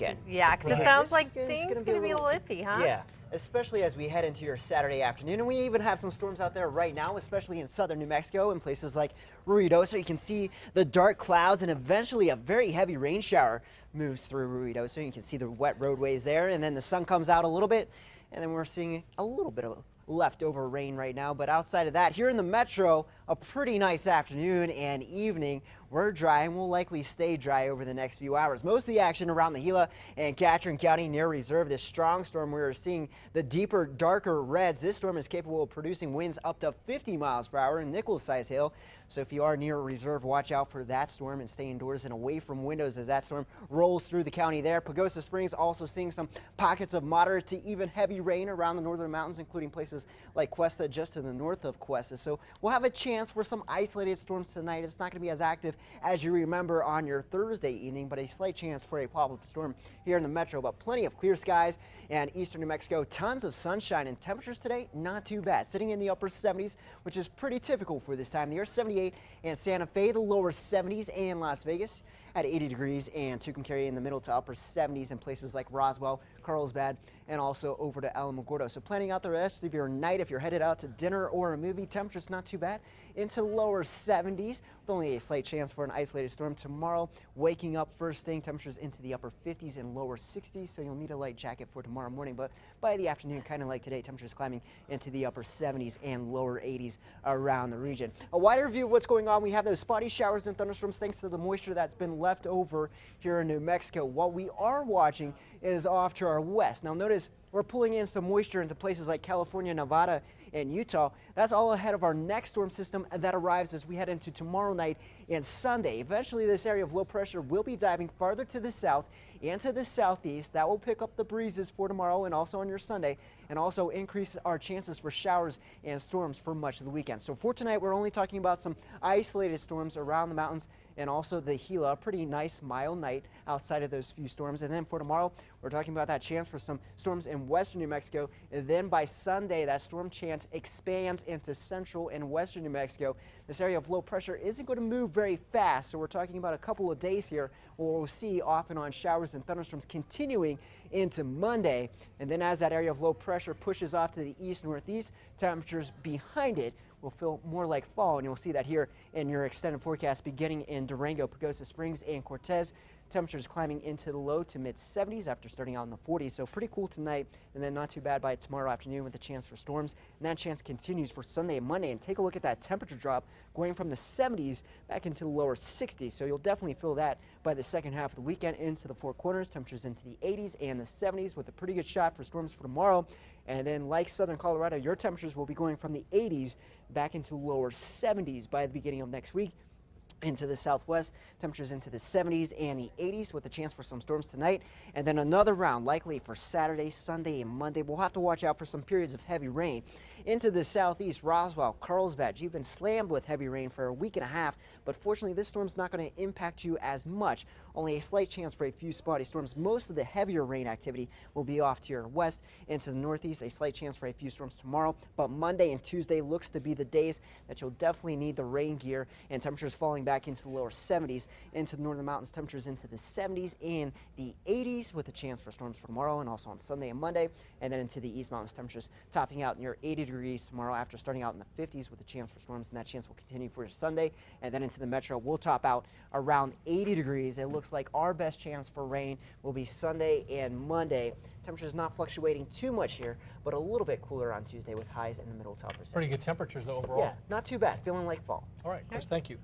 weekend. Yeah, because it Because sounds this like weekend's things gonna going be to a be a little iffy, huh? Yeah, especially as we head into your Saturday afternoon. And we even have some storms out there right now, especially in southern New Mexico and places like Ruidoso. You can see the dark clouds and eventually a very heavy rain shower moves through Ruidoso. You can see the wet roadways there, and then the sun comes out a little bit, and then we're seeing a little bit of leftover rain right now. But outside of that, here in the metro, a pretty nice afternoon and evening. We're dry and will likely stay dry over the next few hours. Most of the action around the Gila and Catron County near reserve. This strong storm, we're seeing the deeper, darker reds. This storm is capable of producing winds up to 50 miles per hour and nickel-sized hail. So if you are near reserve, watch out for that storm and stay indoors and away from windows as that storm rolls through the county there. Pagosa Springs also seeing some pockets of moderate to even heavy rain around the northern mountains, including places like Cuesta just to the north of Cuesta. So we'll have a chance for some isolated storms tonight. It's not going to be as active as you remember on your Thursday evening, but a slight chance for a pop-up storm here in the metro. But plenty of clear skies and eastern New Mexico, tons of sunshine, and temperatures today not too bad, sitting in the upper 70s, which is pretty typical for this time of the year. 78 in Santa Fe, the lower 70s, and Las Vegas at 80 degrees, and Tucumcari in the middle to upper 70s in places like Roswell, Carlsbad, and also over to Alamogordo. So planning out the rest of your night, if you're headed out to dinner or a movie, temperatures not too bad, into lower 70s with only a slight chance for an isolated storm tomorrow. Waking up first thing, temperatures into the upper 50s and lower 60s, so you'll need a light jacket for tomorrow morning. But by the afternoon, kind of like today, temperatures climbing into the upper 70s and lower 80s around the region. A wider view of what's going on, we have those spotty showers and thunderstorms thanks to the moisture that's been left over here in New Mexico. What we are watching is off to our west. Now notice we're pulling in some moisture into places like California, Nevada, and Utah. That's all ahead of our next storm system that arrives as we head into tomorrow night and Sunday. Eventually, this area of low pressure will be diving farther to the south and to the southeast. That will pick up the breezes for tomorrow and also on your Sunday, and also increase our chances for showers and storms for much of the weekend. So for tonight, we're only talking about some isolated storms around the mountains and also the Gila. Pretty nice, mild night outside of those few storms. And then for tomorrow, we're talking about that chance for some storms in western New Mexico. And then by Sunday, that storm chance expands into central and western New Mexico. This area of low pressure isn't going to move very fast, so we're talking about a couple of days here where we'll see off and on showers and thunderstorms continuing into Monday. And then as that area of low pressure pushes off to the east-northeast, temperatures behind it will feel more like fall, and you'll see that here in your extended forecast beginning in Durango, Pagosa Springs, and Cortez. Temperatures climbing into the low to mid 70s after starting out in the 40s. So pretty cool tonight, and then not too bad by tomorrow afternoon with a chance for storms. And that chance continues for Sunday and Monday. And take a look at that temperature drop going from the 70s back into the lower 60s. So you'll definitely feel that by the second half of the weekend into the Four Corners. Temperatures into the 80s and the 70s with a pretty good shot for storms for tomorrow. And then like southern Colorado, your temperatures will be going from the 80s back into lower 70s by the beginning of next week. Into the southwest, temperatures into the 70s and the 80s with a chance for some storms tonight. And then another round likely for Saturday, Sunday, and Monday. We'll have to watch out for some periods of heavy rain. Into the southeast, Roswell, Carlsbad, you've been slammed with heavy rain for a week and a half, but fortunately this storm's not going to impact you as much. Only a slight chance for a few spotty storms. Most of the heavier rain activity will be off to your west. Into the northeast, a slight chance for a few storms tomorrow, but Monday and Tuesday looks to be the days that you'll definitely need the rain gear, and temperatures falling back into the lower 70s. Into the northern mountains, temperatures into the 70s and the 80s with a chance for storms for tomorrow and also on Sunday and Monday. And then into the east mountains, temperatures topping out near 80 degrees tomorrow after starting out in the 50s with a chance for storms, and that chance will continue for Sunday. And then into the metro, we'll top out around 80 degrees. It looks like our best chance for rain will be Sunday and Monday. Temperatures not fluctuating too much here, but a little bit cooler on Tuesday with highs in the middle to upper 70s. Pretty good temperatures though overall. Yeah, not too bad. Feeling like fall. All right, Chris, thank you.